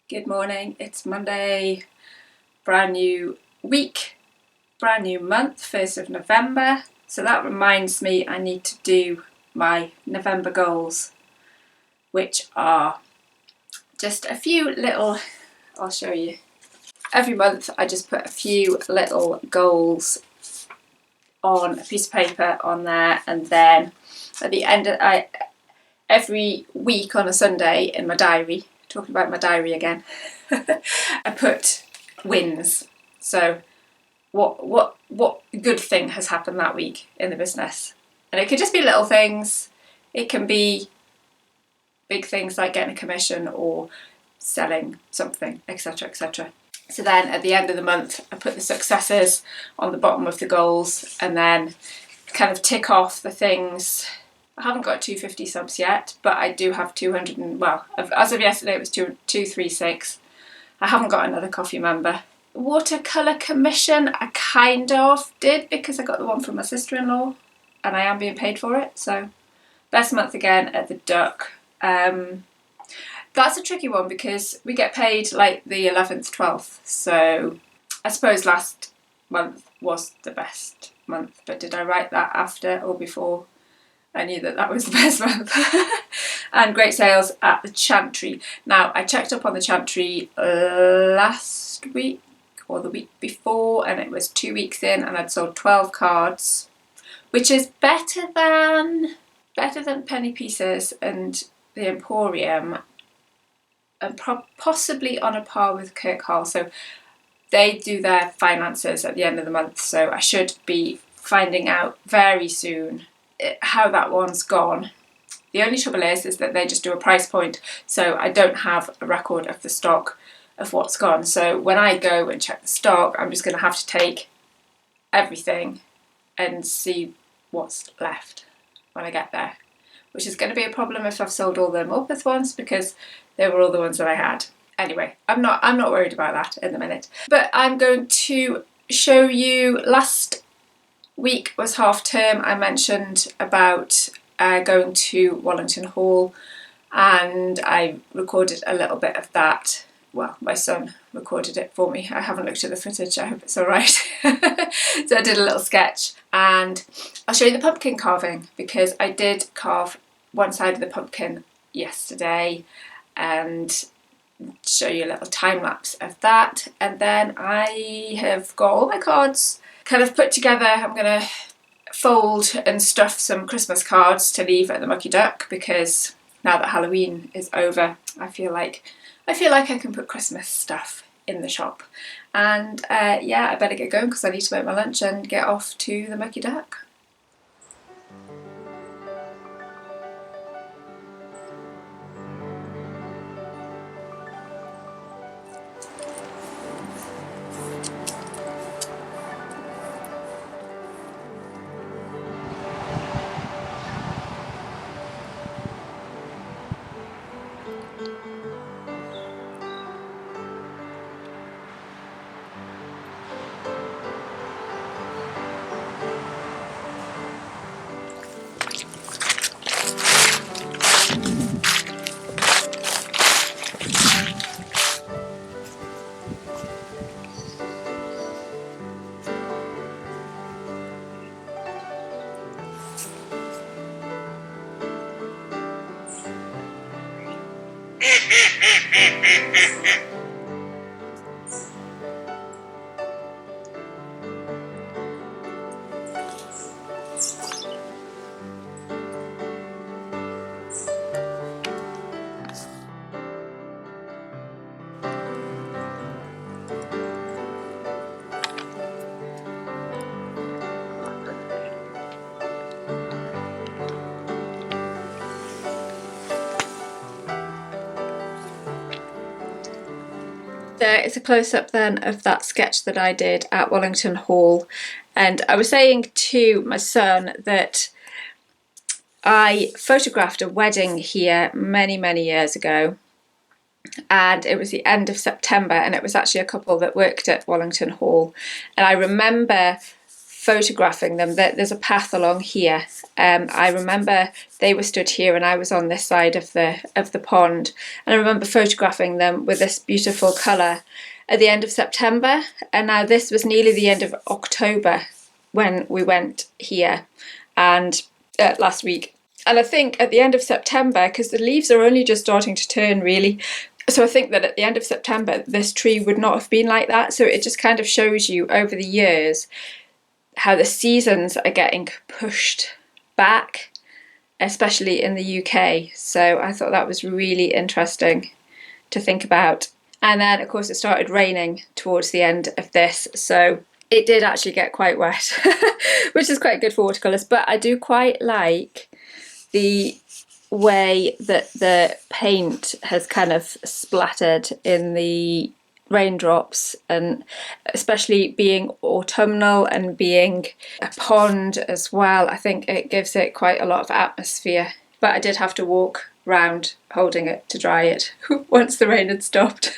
Good morning, it's Monday, brand new week, brand new month, 1st of November. So that reminds me I need to do my November goals, which are just a few little, I'll show you. Every month I just put a few little goals on a piece of paper on there, and then at the end of every week on a Sunday in my diary, talking about my diary again, I put wins. So what good thing has happened that week in the business? And it could just be little things. It can be big things like getting a commission or selling something, etc., etc. So then at the end of the month, I put the successes on the bottom of the goals and then kind of tick off the things. I haven't got 250 subs yet, but I do have 200 and, well, as of yesterday it was 236. I haven't got another coffee member. Watercolour commission I kind of did because I got the one from my sister-in-law and I am being paid for it. So best month again at the Duck. That's a tricky one because we get paid like the 11th, 12th. So I suppose last month was the best month, but did I write that after or before I knew that that was the best month? And great sales at the Chantry. Now I checked up on the Chantry last week or the week before, and it was 2 weeks in and I'd sold 12 cards, which is better than Penny Pieces and the Emporium, and possibly on a par with Kirk Hall. So they do their finances at the end of the month, so I should be finding out very soon how that one's gone. The only trouble is that they just do a price point, so I don't have a record of the stock of what's gone. So when I go and check the stock, I'm just going to have to take everything and see what's left when I get there, which is going to be a problem if I've sold all the Morpeth ones because they were all the ones that I had. Anyway, I'm not worried about that in a minute. But I'm going to show you, last week was half term. I mentioned about going to Wallington Hall, and I recorded a little bit of that. Well, my son recorded it for me. I haven't looked at the footage, I hope it's alright. So I did a little sketch, and I'll show you the pumpkin carving because I did carve one side of the pumpkin yesterday and show you a little time lapse of that. And then I have got all my cards kind of put together. I'm going to fold and stuff some Christmas cards to leave at the Mucky Duck because now that Halloween is over, I feel like I can put Christmas stuff in the shop. And yeah, I better get going because I need to make my lunch and get off to the Mucky Duck. There is a close-up then of that sketch that I did at Wallington Hall, and I was saying to my son that I photographed a wedding here many years ago, and it was the end of September, and it was actually a couple that worked at Wallington Hall, and I remember photographing them. There's a path along here. I remember they were stood here and I was on this side of the pond, and I remember photographing them with this beautiful colour at the end of September, and now this was nearly the end of October when we went here, and last week. And I think at the end of September, because the leaves are only just starting to turn really, so I think that at the end of September this tree would not have been like that. So it just kind of shows you over the years how the seasons are getting pushed back, especially in the UK. So I thought that was really interesting to think about. And then of course it started raining towards the end of this, so it did actually get quite wet, which is quite good for watercolours. But I do quite like the way that the paint has kind of splattered in the raindrops, and especially being autumnal and being a pond as well, I think it gives it quite a lot of atmosphere. But I did have to walk round holding it to dry it once the rain had stopped.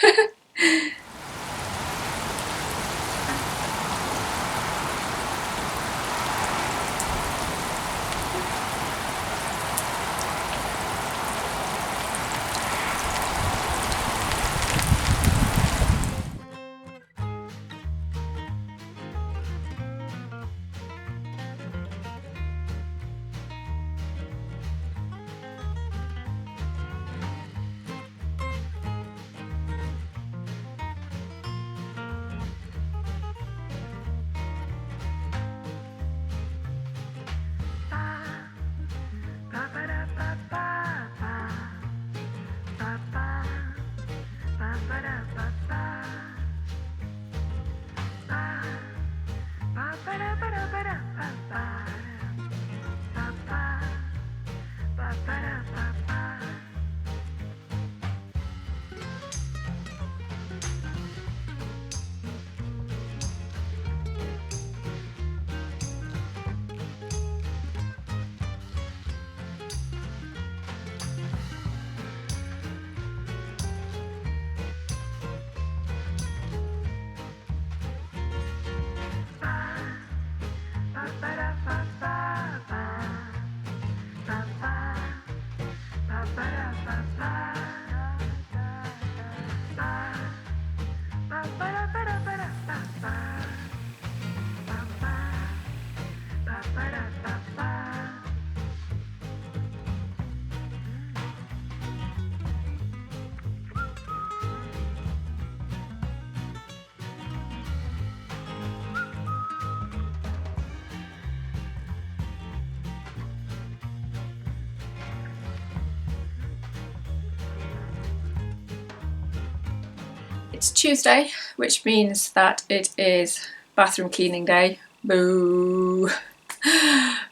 It's Tuesday, which means that it is bathroom cleaning day. Boo!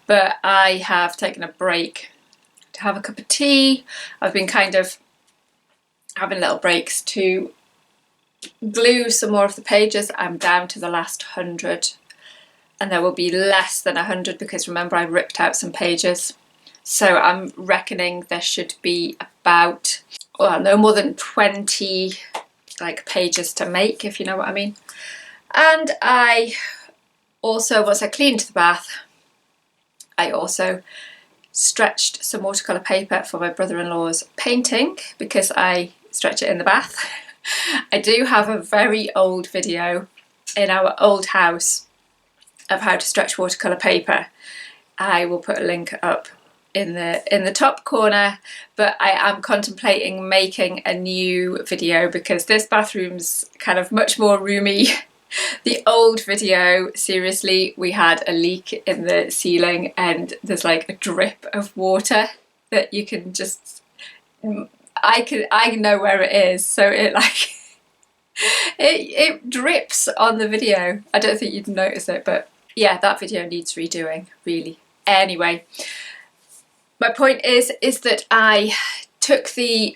But I have taken a break to have a cup of tea. I've been kind of having little breaks to glue some more of the pages. I'm down to the last 100, and there will be less than 100 because remember I ripped out some pages. So I'm reckoning there should be about, well, no more than 20 like pages to make, if you know what I mean. And I also, once I cleaned the bath, I also stretched some watercolour paper for my brother-in-law's painting because I stretch it in the bath. I do have a very old video in our old house of how to stretch watercolour paper. I will put a link up in the top corner, but I am contemplating making a new video because this bathroom's kind of much more roomy. The old video, seriously, we had a leak in the ceiling and there's like a drip of water that you can just, I know where it is, so it like it drips on the video. I don't think you'd notice it, but yeah, that video needs redoing, really. Anyway, my point is that I took the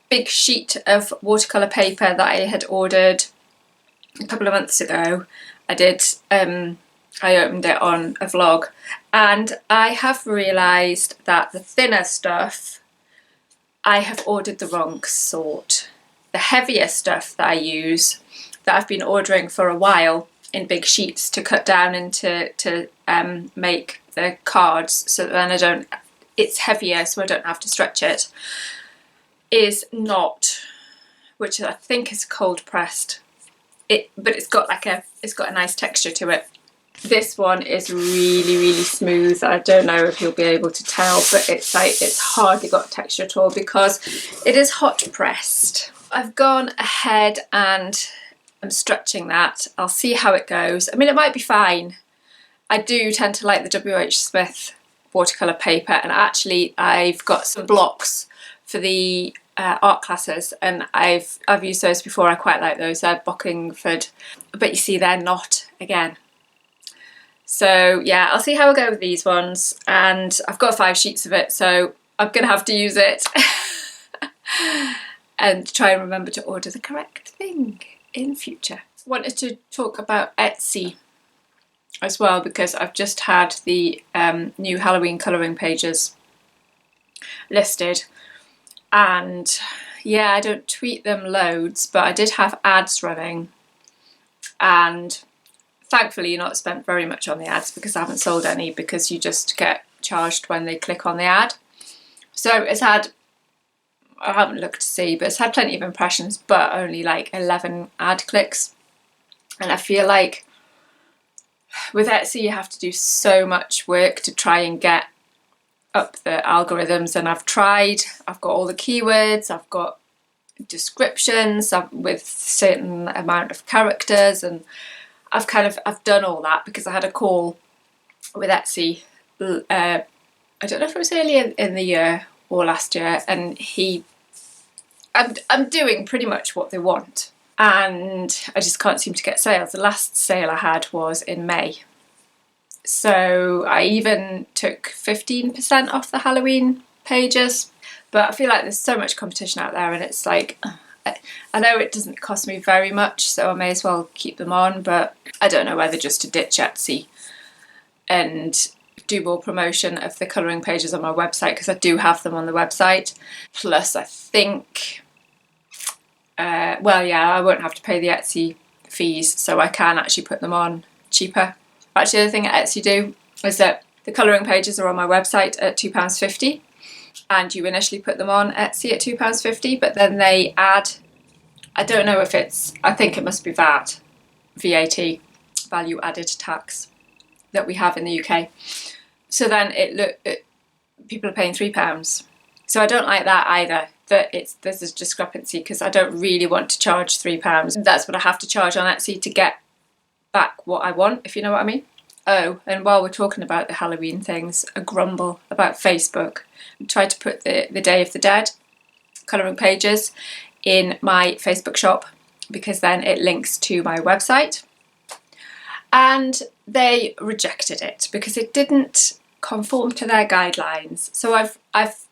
big sheet of watercolour paper that I had ordered a couple of months ago. I opened it on a vlog, and I have realised that the thinner stuff, I have ordered the wrong sort. The heavier stuff that I use, that I've been ordering for a while, in big sheets to cut down and to make the cards, so that then it's heavier so I don't have to stretch it, is not, which I think is cold pressed. But it's got a nice texture to it. This one is really smooth. I don't know if you'll be able to tell, but it's hardly got texture at all because it is hot pressed. I've gone ahead and I'm stretching that. I'll see how it goes. I mean, it might be fine. I do tend to like the WH Smith watercolour paper, and actually I've got some blocks for the art classes, and I've used those before. I quite like those. They're Bockingford, but you see they're not again. So yeah, I'll see how I go with these ones, and I've got 5 sheets of it, so I'm gonna have to use it and try and remember to order the correct thing in future. Wanted to talk about Etsy as well, because I've just had the new Halloween colouring pages listed, and yeah, I don't tweet them loads, but I did have ads running, and thankfully you're not spent very much on the ads because I haven't sold any, because you just get charged when they click on the ad. So it's had, I haven't looked to see, but it's had plenty of impressions, but only like 11 ad clicks. And I feel like with Etsy you have to do so much work to try and get up the algorithms, and I've got all the keywords, I've got descriptions with certain amount of characters, and I've done all that because I had a call with Etsy, I don't know if it was earlier in the year or last year, and I'm doing pretty much what they want, and I just can't seem to get sales. The last sale I had was in May. So I even took 15% off the Halloween pages, but I feel like there's so much competition out there, and it's like, I know it doesn't cost me very much, so I may as well keep them on, but I don't know whether just to ditch Etsy and do more promotion of the colouring pages on my website, because I do have them on the website. Plus I think, well yeah, I won't have to pay the Etsy fees, so I can actually put them on cheaper. Actually, the other thing that Etsy do is that the colouring pages are on my website at £2.50, and you initially put them on Etsy at £2.50, but then they add, I don't know if it's, I think it must be VAT, value added tax, that we have in the UK. So then people are paying £3. So I don't like that either, that there's a discrepancy, because I don't really want to charge £3. That's what I have to charge on Etsy to get back what I want, if you know what I mean. Oh, and while we're talking about the Halloween things, a grumble about Facebook. I tried to put the Day of the Dead colouring pages in my Facebook shop, because then it links to my website, and they rejected it because it didn't conform to their guidelines. So I've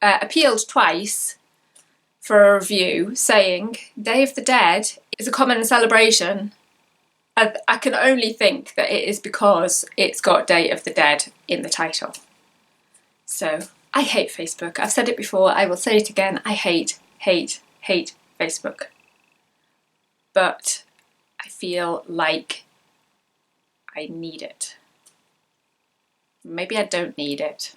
appealed twice for a review saying Day of the Dead is a common celebration. I can only think that it is because it's got Day of the Dead in the title. So I hate Facebook. I've said it before, I will say it again. I hate Facebook. But I feel like I need it. Maybe I don't need it.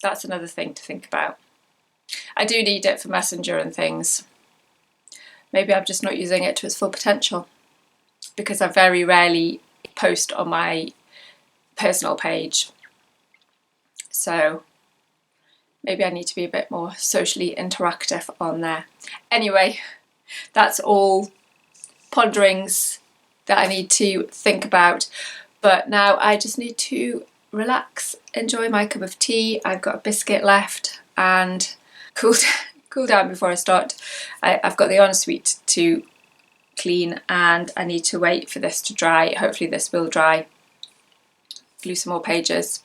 That's another thing to think about. I do need it for Messenger and things. Maybe I'm just not using it to its full potential, because I very rarely post on my personal page. So maybe I need to be a bit more socially interactive on there. Anyway, that's all ponderings that I need to think about. But now I just need to relax, enjoy my cup of tea. I've got a biscuit left, and cool down before I start. I've got the ensuite to clean, and I need to wait for this to dry. Hopefully this will dry. Glue some more pages.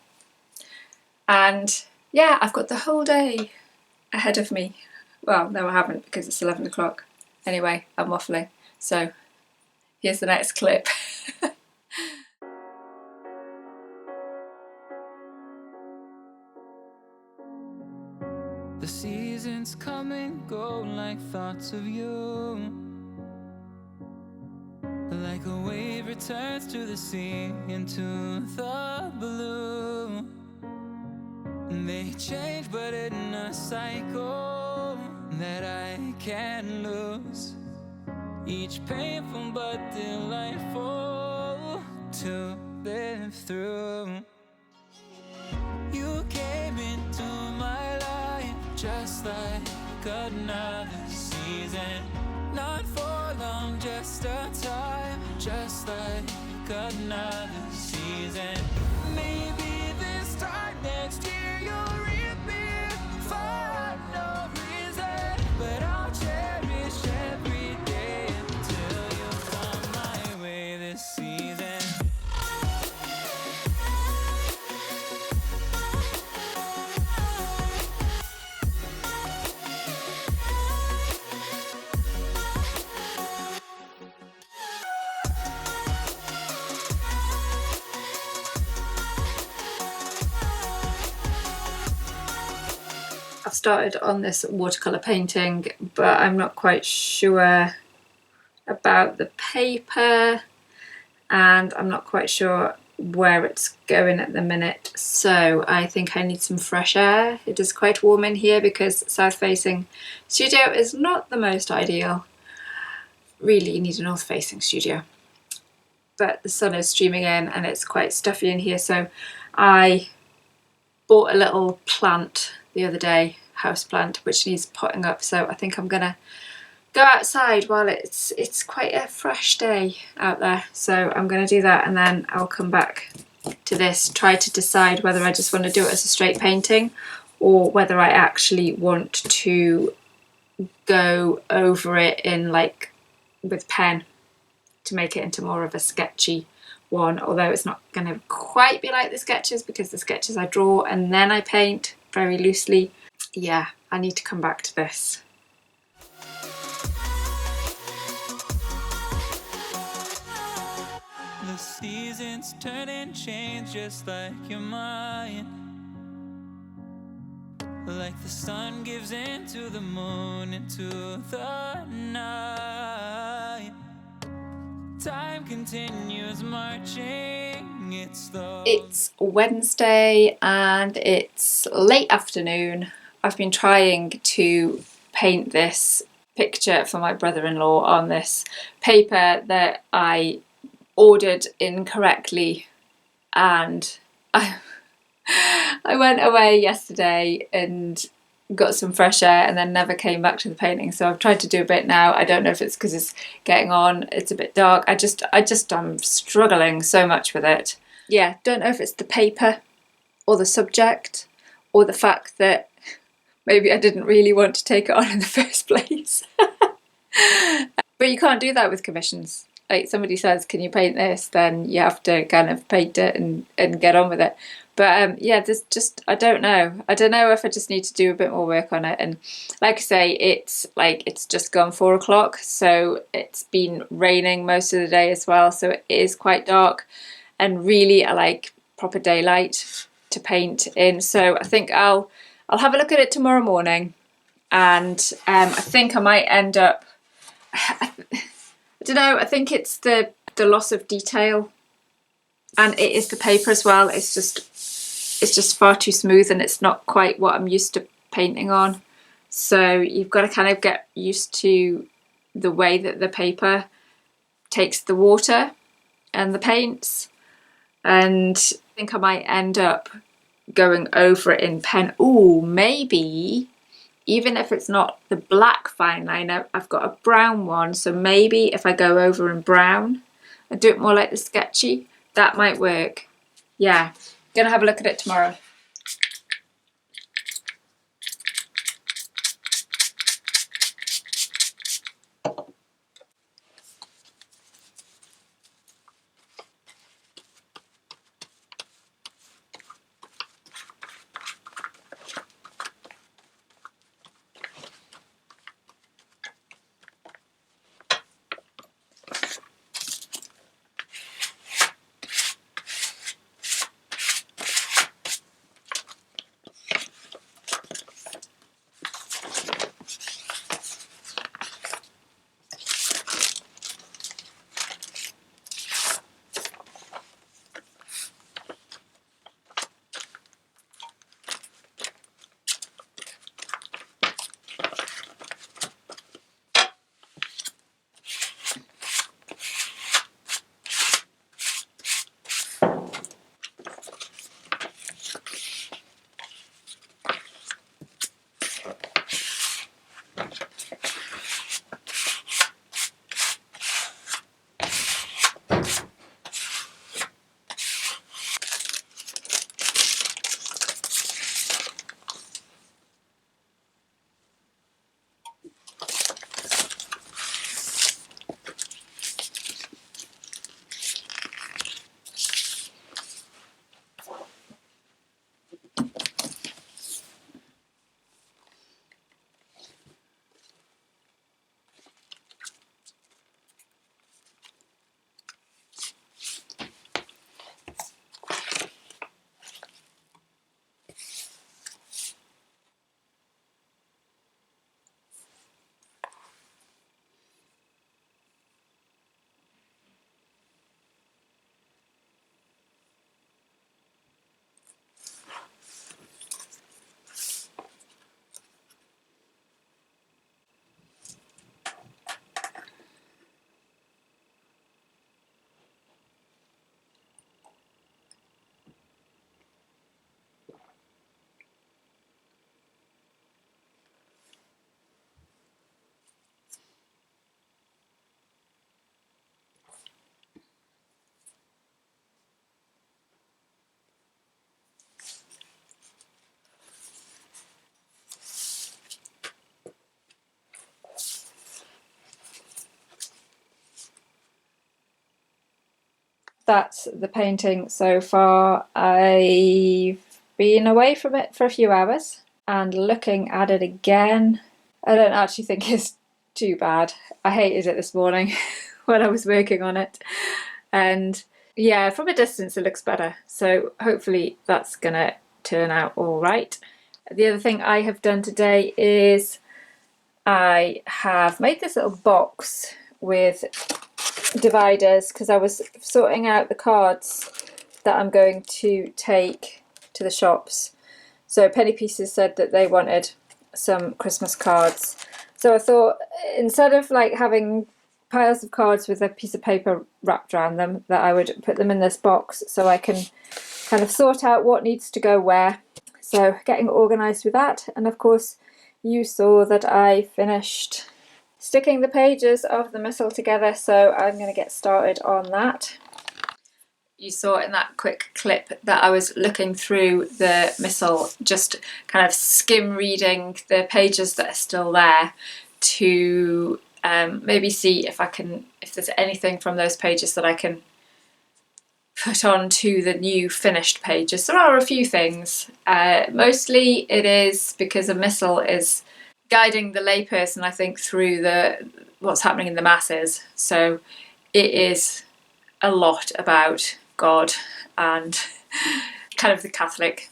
And yeah, I've got the whole day ahead of me. Well, no I haven't, because it's 11 o'clock. Anyway, I'm waffling. So here's the next clip. The sea seasons come and go like thoughts of you. Like a wave returns to the sea, into the blue. They change but in a cycle that I can't lose. Each painful but delightful to live through. You came into my life just like another season. Not for long, just a time, just like another season. Maybe this time next year you'll reappear for no reason, but I'll cherish every day until you come my way this season. I've started on this watercolour painting, but I'm not quite sure about the paper and I'm not quite sure where it's going at the minute, so I think I need some fresh air. It is quite warm in here because south facing studio is not the most ideal. Really, you need a north facing studio, but the sun is streaming in and it's quite stuffy in here, so I bought a little plant the other day, house plant, which needs potting up, so I think I'm gonna go outside while it's quite a fresh day out there, so I'm gonna do that and then I'll come back to this, try to decide whether I just want to do it as a straight painting or whether I actually want to go over it in like with pen to make it into more of a sketchy one, although it's not going to quite be like the sketches because the sketches I draw and then I paint very loosely. Yeah, I need to come back to this. The seasons turn and change just like your mind. Like the sun gives into the moon, into the night. Time continues marching, it's slow. It's Wednesday and it's late afternoon. I've been trying to paint this picture for my brother-in-law on this paper that I ordered incorrectly, and I went away yesterday and got some fresh air and then never came back to the painting, so I've tried to do a bit now. I don't know if it's because it's getting on, it's a bit dark. I'm struggling so much with it. Yeah, don't know if it's the paper or the subject or the fact that maybe I didn't really want to take it on in the first place. But you can't do that with commissions. Like, somebody says, can you paint this? Then you have to kind of paint it and get on with it. But yeah, there's just, I don't know if I just need to do a bit more work on it. And like I say, it's just gone 4 o'clock, so it's been raining most of the day as well, so it is quite dark, and really I like proper daylight to paint in. So I think I'll have a look at it tomorrow morning, and I think I might end up, I don't know, I think it's the loss of detail, and it is the paper as well. It's just far too smooth and it's not quite what I'm used to painting on. So you've got to kind of get used to the way that the paper takes the water and the paints, and I think I might end up going over it in pen. Ooh, maybe even if it's not the black fine liner, I've got a brown one, so maybe if I go over in brown and do it more like the sketchy, that might work. Yeah, gonna have a look at it tomorrow. that's the painting so far. I've been away from it for a few hours and looking at it again, I don't actually think it's too bad. I hated it this morning when I was working on it, and yeah, from a distance it looks better, so hopefully that's gonna turn out all right. The other thing I have done today is I have made this little box with dividers because I was sorting out the cards that I'm going to take to the shops. So Penny Pieces said that they wanted some Christmas cards, so I thought instead of like having piles of cards with a piece of paper wrapped around them, that I would put them in this box so I can kind of sort out what needs to go where. So getting organised with that, and of course you saw that I finished sticking the pages of the missal together, so I'm going to get started on that. You saw in that quick clip that I was looking through the missal, just kind of skim reading the pages that are still there to maybe see if there's anything from those pages that I can put onto the new finished pages. There are a few things. Mostly it is because a missal is guiding the layperson, I think, through what's happening in the masses. So it is a lot about God and kind of the Catholic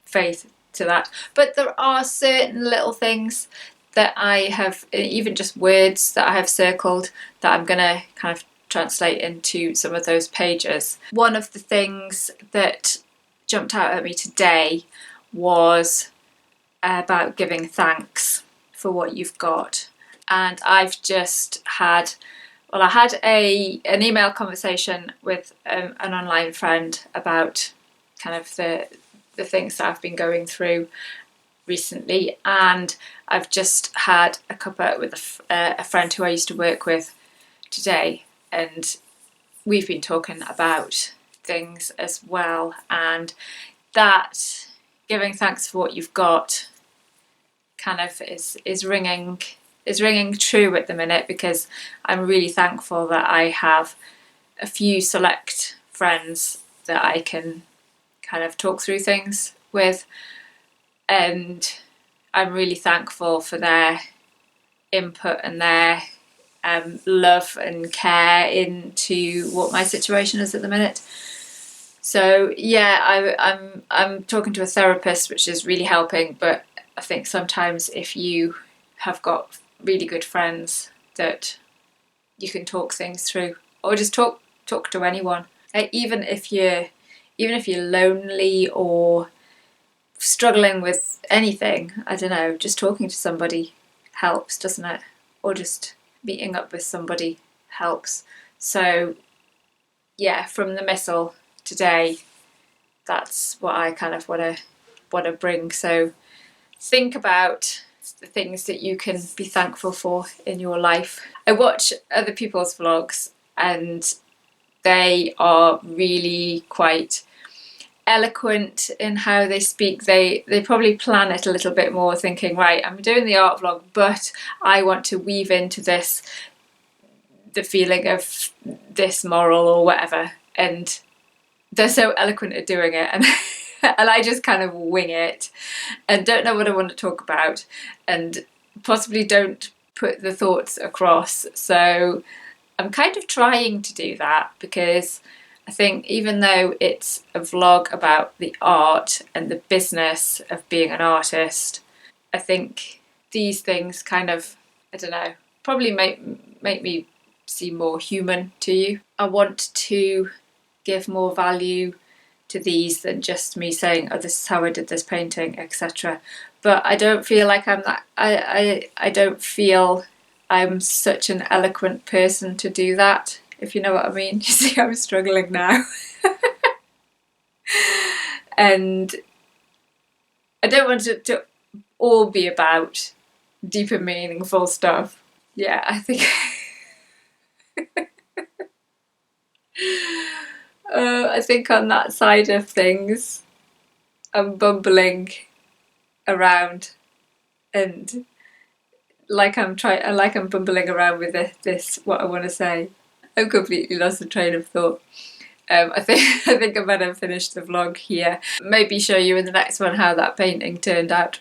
faith to that. But there are certain little things that I have, even just words that I have circled, that I'm going to kind of translate into some of those pages. One of the things that jumped out at me today was about giving thanks for what you've got. And I've just had, well, I had an email conversation with an online friend about kind of the things that I've been going through recently, and I've just had a cuppa with a friend who I used to work with today, and we've been talking about things as well, and that giving thanks for what you've got kind of is ringing true at the minute, because I'm really thankful that I have a few select friends that I can kind of talk through things with, and I'm really thankful for their input and their love and care into what my situation is at the minute. So yeah, I'm talking to a therapist, which is really helping, but I think sometimes if you have got really good friends that you can talk things through, or just talk to anyone, even if you're lonely or struggling with anything, I don't know, just talking to somebody helps, doesn't it? Or just meeting up with somebody helps. So yeah, from the missal today, that's what I kind of want to bring. So think about the things that you can be thankful for in your life. I watch other people's vlogs and they are really quite eloquent in how they speak. They probably plan it a little bit more, thinking, right, I'm doing the art vlog, but I want to weave into this the feeling of this moral or whatever, and they're so eloquent at doing it, and and I just kind of wing it and don't know what I want to talk about, and possibly don't put the thoughts across. So I'm kind of trying to do that, because I think even though it's a vlog about the art and the business of being an artist, I think these things kind of, I don't know, probably make me seem more human to you. I want to give more value to these than just me saying, oh, this is how I did this painting, etc. But I don't feel like I'm that, I don't feel I'm such an eloquent person to do that, if you know what I mean. You see, I'm struggling now. And I don't want it to all be about deep and meaningful stuff. Yeah, I think I think on that side of things, I'm bumbling around, and like I'm bumbling around with this what I want to say. I've completely lost the train of thought. I think I'm gonna finish the vlog here. Maybe show you in the next one how that painting turned out.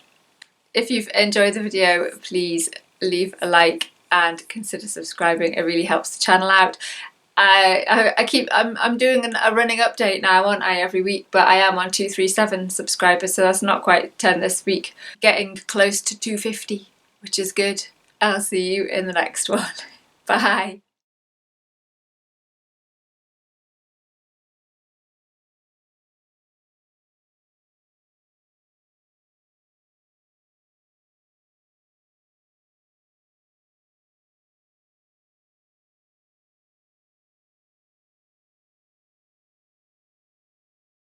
If you've enjoyed the video, please leave a like and consider subscribing. It really helps the channel out. I'm doing a running update now, aren't I, every week, but I am on 237 subscribers, so that's not quite 10 this week. Getting close to 250, which is good. I'll see you in the next one. Bye.